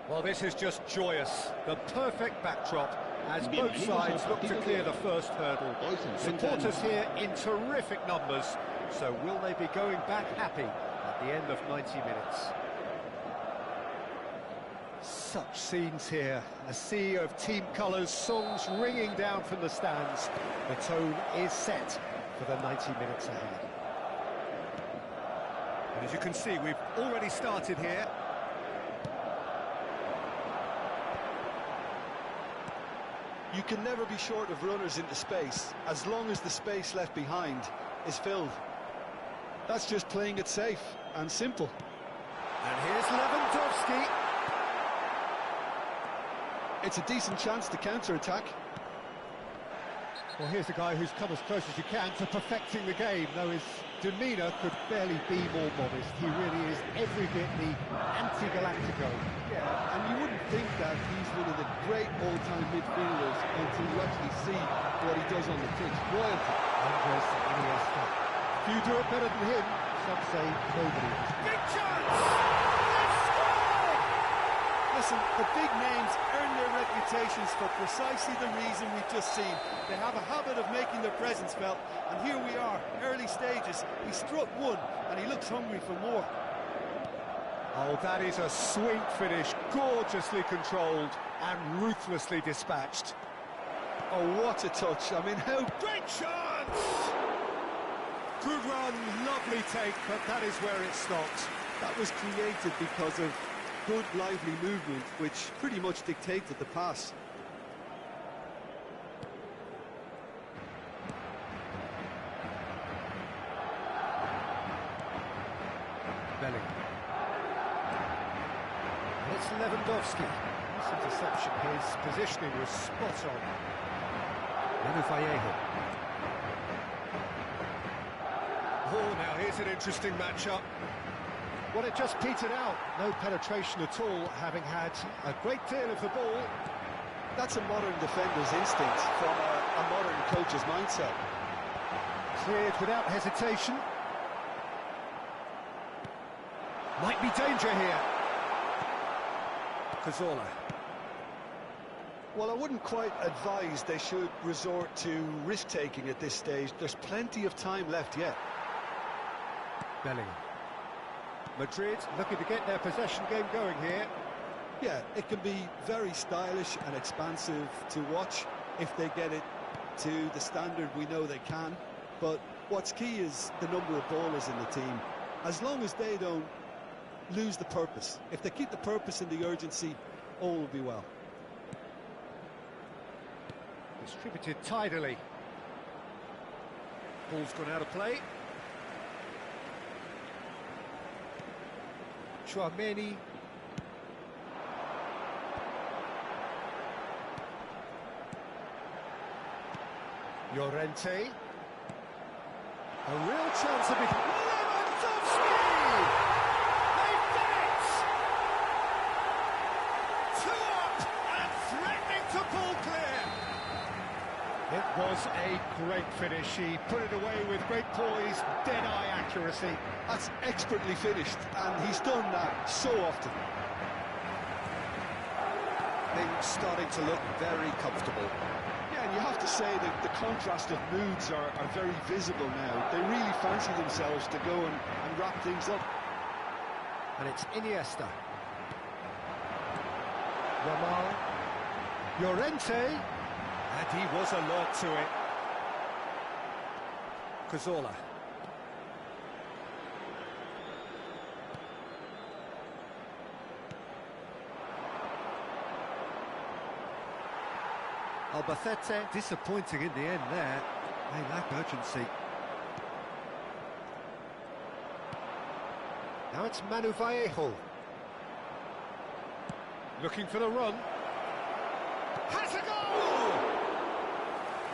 Well, this is just joyous. The perfect backdrop as both sides look to clear the first hurdle. Supporters here in terrific numbers, so will they be going back happy at the end of 90 minutes? Such scenes here, a sea of team colours, songs ringing down from the stands. The tone is set for the 90 minutes ahead. And as you can see, we've already started here. You can never be short of runners into space, as long as the space left behind is filled. That's just playing it safe and simple. And here's Lewandowski. It's a decent chance to counter-attack. Well, here's a guy who's come as close as you can to perfecting the game, though his demeanour could barely be more modest. He really is every bit the anti-Galactico. Yeah, and you wouldn't think that he's one of the great all-time midfielders until you actually see what he does on the pitch. Royalty. Andres Iniesta. If you do it better than him, some say nobody. Big chance! Listen, the big names earn their reputations for precisely the reason we've just seen. They have a habit of making their presence felt, and here we are, early stages. He struck one, and he looks hungry for more. Oh, that is a sweet finish, gorgeously controlled and ruthlessly dispatched. Oh, what a touch. I mean, how... Great chance! Good run, lovely take, but that is where it stopped. That was created because of good, lively movement, which pretty much dictated the pass. Bellingham. It's Lewandowski. This interception, his positioning was spot on. Vallejo. Oh, now here's an interesting matchup. Well, it just petered out. No penetration at all, having had a great deal of the ball. That's a modern defender's instinct from a modern coach's mindset. Cleared without hesitation. Might be danger here. Cazorla. Well, I wouldn't quite advise they should resort to risk-taking at this stage. There's plenty of time left yet. Bellingham. Madrid looking to get their possession game going here. Yeah, it can be very stylish and expansive to watch if they get it to the standard we know they can. But what's key is the number of ballers in the team. As long as they don't lose the purpose. If they keep the purpose and the urgency, all will be well. Distributed tidily. Ball's gone out of play. Chouameni. Llorente. A real chance of it. Lewandowski! They've done it! 2 up and threatening to pull clear. It was a great finish. He put it away with great poise, dead-eye accuracy. That's expertly finished, and he's done that so often. Things starting to look very comfortable. Yeah, and you have to say that the contrast of moods are very visible now. They really fancy themselves to go and wrap things up. And it's Iniesta. Ramal. Llorente. And he was alert to it. Cazorla. Albacete, disappointing in the end there. They lack urgency. Now it's Manu Vallejo. Looking for the run. Has a goal!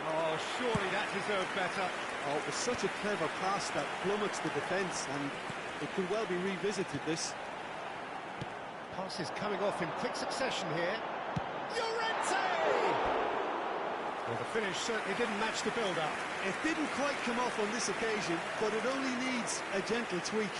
Oh, surely that deserved better. Oh, it was such a clever pass that flummoxed the defence, and it could well be revisited, this. Passes coming off in quick succession here. Llorente! Well, the finish certainly didn't match the build-up. It didn't quite come off on this occasion, but it only needs a gentle tweak.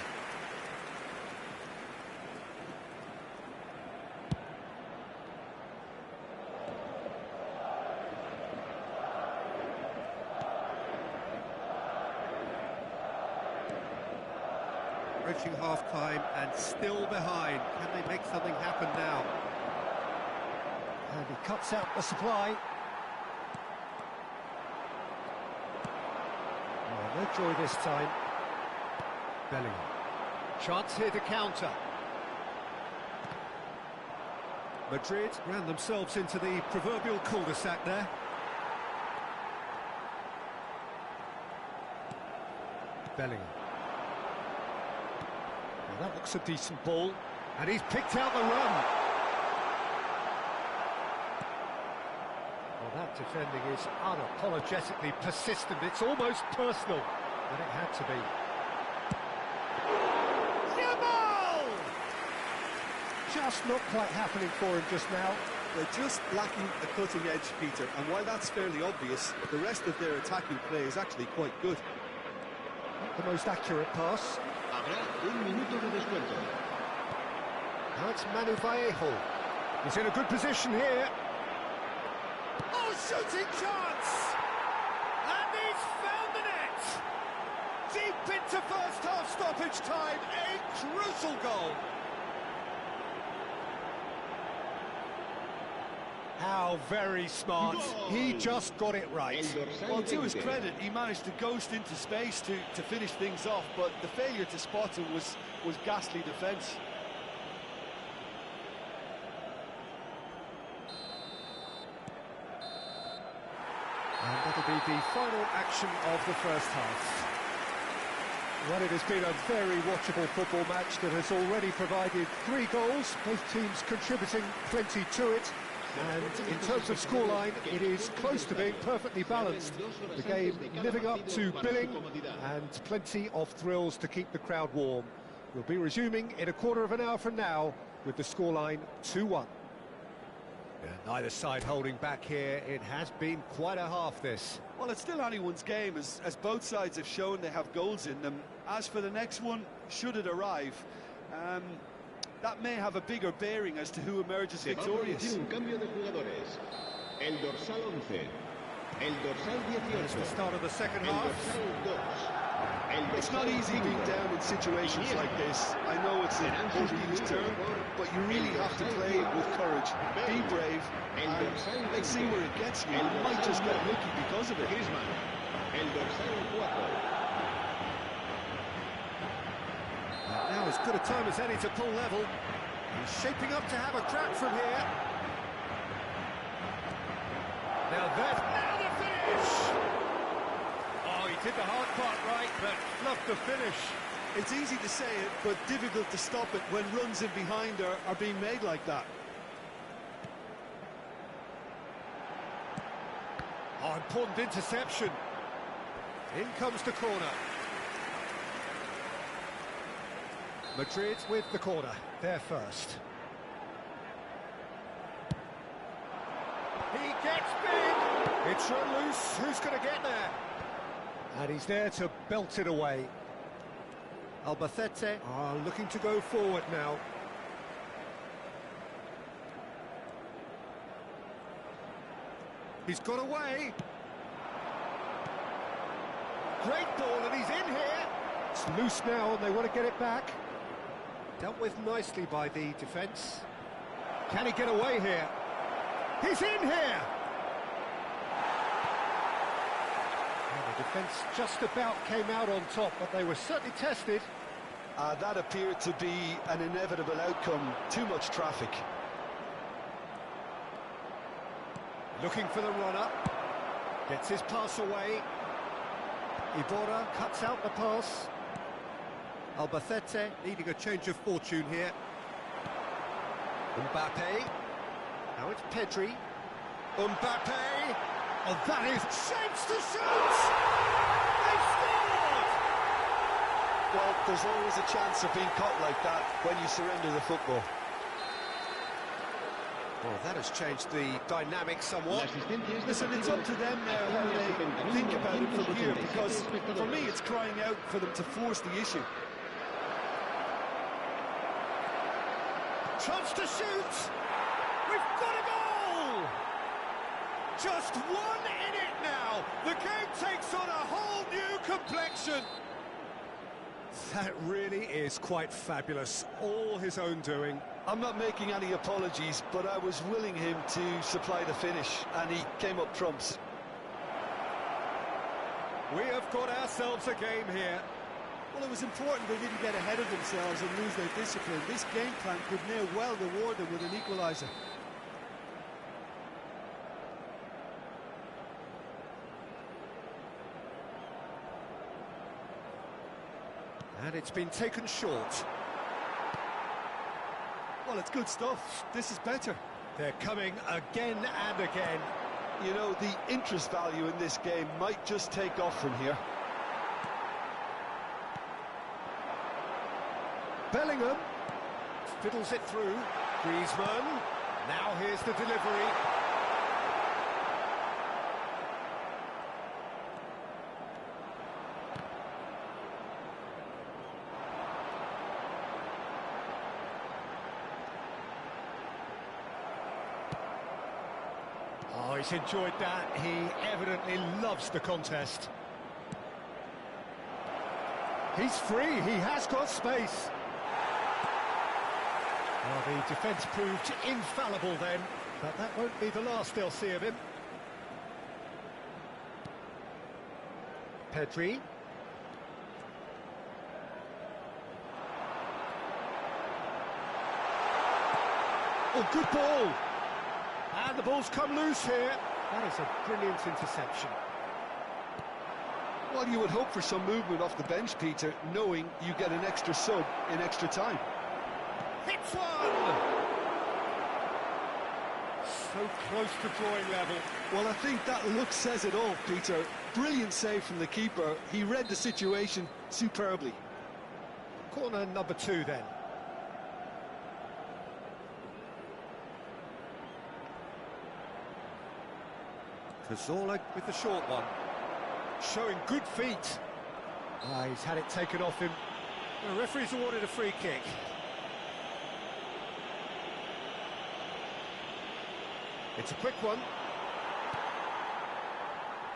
approaching half-time and still behind. Can they make something happen now? And he cuts out the supply. Oh, no joy this time. Bellingham. Chance here to counter. Madrid ran themselves into the proverbial cul-de-sac there. Bellingham. Well, that looks a decent ball, and he's picked out the run. Well, that defending is unapologetically persistent. It's almost personal, and it had to be. Just not quite happening for him just now. They're just lacking a cutting edge, Peter, and while that's fairly obvious, the rest of their attacking play is actually quite good. Not the most accurate pass. Now it's Manu Vallejo. He's in a good position here. Oh, shooting chance! And he's found the net! Deep into first half stoppage time, a crucial goal. How very smart. He just got it right. Well, to his credit, he managed to ghost into space to finish things off, but the failure to spot him was ghastly defence. And that'll be the final action of the first half. Well, it has been a very watchable football match that has already provided 3 goals, both teams contributing plenty to it. And in terms of scoreline, it is close to being perfectly balanced. The game living up to billing and plenty of thrills to keep the crowd warm. We'll be resuming in a quarter of an hour from now with the scoreline 2-1. Yeah, neither side holding back here. It has been quite a half, this. Well, it's still anyone's game, as both sides have shown they have goals in them. As for the next one, should it arrive, that may have a bigger bearing as to who emerges victorious. It's the start of the second half. It's not easy being down in situations like this. I know it's an overused term, but you really have to play it with courage. Be brave and see where it gets you. You might just get lucky because of it. Now as good a time as any to pull level. He's shaping up to have a crack from here. Now the finish! Oh, he did the hard part right, but fluffed the finish. It's easy to say it, but difficult to stop it when runs in behind are being made like that. Oh, important interception. In comes the corner. Madrid with the corner, they're first. He gets big! It's run loose, who's going to get there? And he's there to belt it away. Albacete are looking to go forward now. He's got away. Great ball, and he's in here. It's loose now, and they want to get it back. Dealt with nicely by the defence. Can he get away here? He's in here! Well, the defence just about came out on top, but they were certainly tested. That appeared to be an inevitable outcome. Too much traffic. Looking for the run-up. Gets his pass away. Iborra cuts out the pass. Albacete needing a change of fortune here. Mbappe. Now it's Pedri. Mbappe. Oh, that is shapes to shoot! They've scored! Well, there's always a chance of being caught like that when you surrender the football. Well, that has changed the dynamic somewhat. Listen, it's up to them now how they think about it from here, because for me it's crying out for them to force the issue. Chance to shoot! We've got a goal! Just one in it now! The game takes on a whole new complexion! That really is quite fabulous. All his own doing. I'm not making any apologies, but I was willing him to supply the finish, and he came up trumps. We have got ourselves a game here. Well, it was important they didn't get ahead of themselves and lose their discipline. This game plan could now well reward them with an equaliser. And it's been taken short. Well, it's good stuff. This is better. They're coming again and again. You know, the interest value in this game might just take off from here. Bellingham fiddles it through. Griezmann. Now here's the delivery. Oh, he's enjoyed that. He evidently loves the contest. He's free. He has got space. Well, the defence proved infallible then, but that won't be the last they'll see of him. Pedri. Oh, good ball. And the ball's come loose here. That is a brilliant interception. Well, you would hope for some movement off the bench, Peter, knowing you get an extra sub in extra time. Hits one! So close to drawing level. Well, I think that look says it all, Peter. Brilliant save from the keeper. He read the situation superbly. Corner number 2 then. Cazorla with the short one. Showing good feet. Ah, he's had it taken off him. The referee's awarded a free kick. It's a quick one.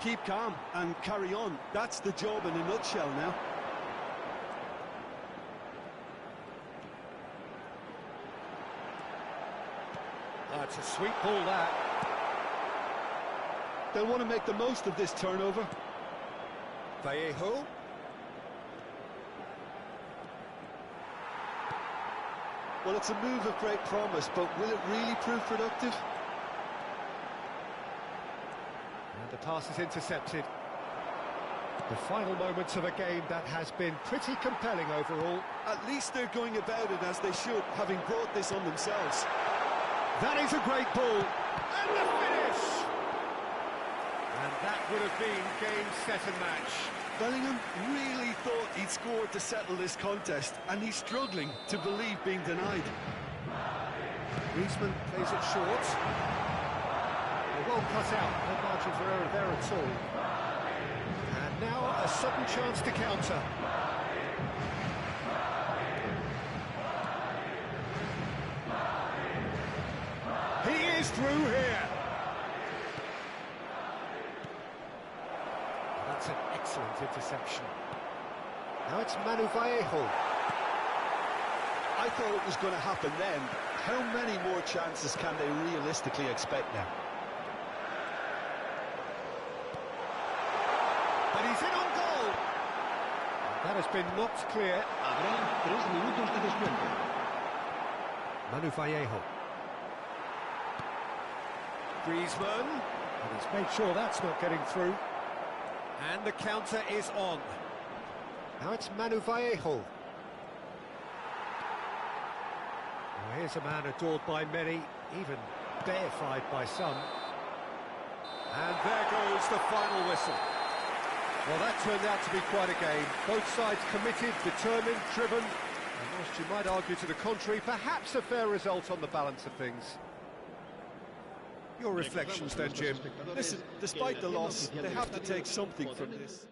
Keep calm and carry on. That's the job in a nutshell now. That's a sweet ball, that. They'll want to make the most of this turnover. Vallejo. Well, it's a move of great promise, but will it really prove productive? And the pass is intercepted. The final moments of a game that has been pretty compelling overall. At least they're going about it as they should, having brought this on themselves. That is a great ball. And the finish! And that would have been game, set and match. Bellingham really thought he'd scored to settle this contest, and he's struggling to believe being denied. Griezmann plays it short. Well cut out, no margin for error there at all. And now a sudden chance to counter. He is through here. That's an excellent interception. Now it's Manu Vallejo. I thought it was going to happen then. How many more chances can they realistically expect now? But he's in on goal. That has been knocked clear. Habrá 3 minutos de descuento. Manu Vallejo. Griezmann. And he's made sure that's not getting through. And the counter is on. Now it's Manu Vallejo. Well, here's a man adored by many, even deified by some. And there goes the final whistle. Well, that turned out to be quite a game. Both sides committed, determined, driven. And whilst you might argue to the contrary, perhaps a fair result on the balance of things. Your reflections then, Jim? Listen, despite the loss, they have to take something from this.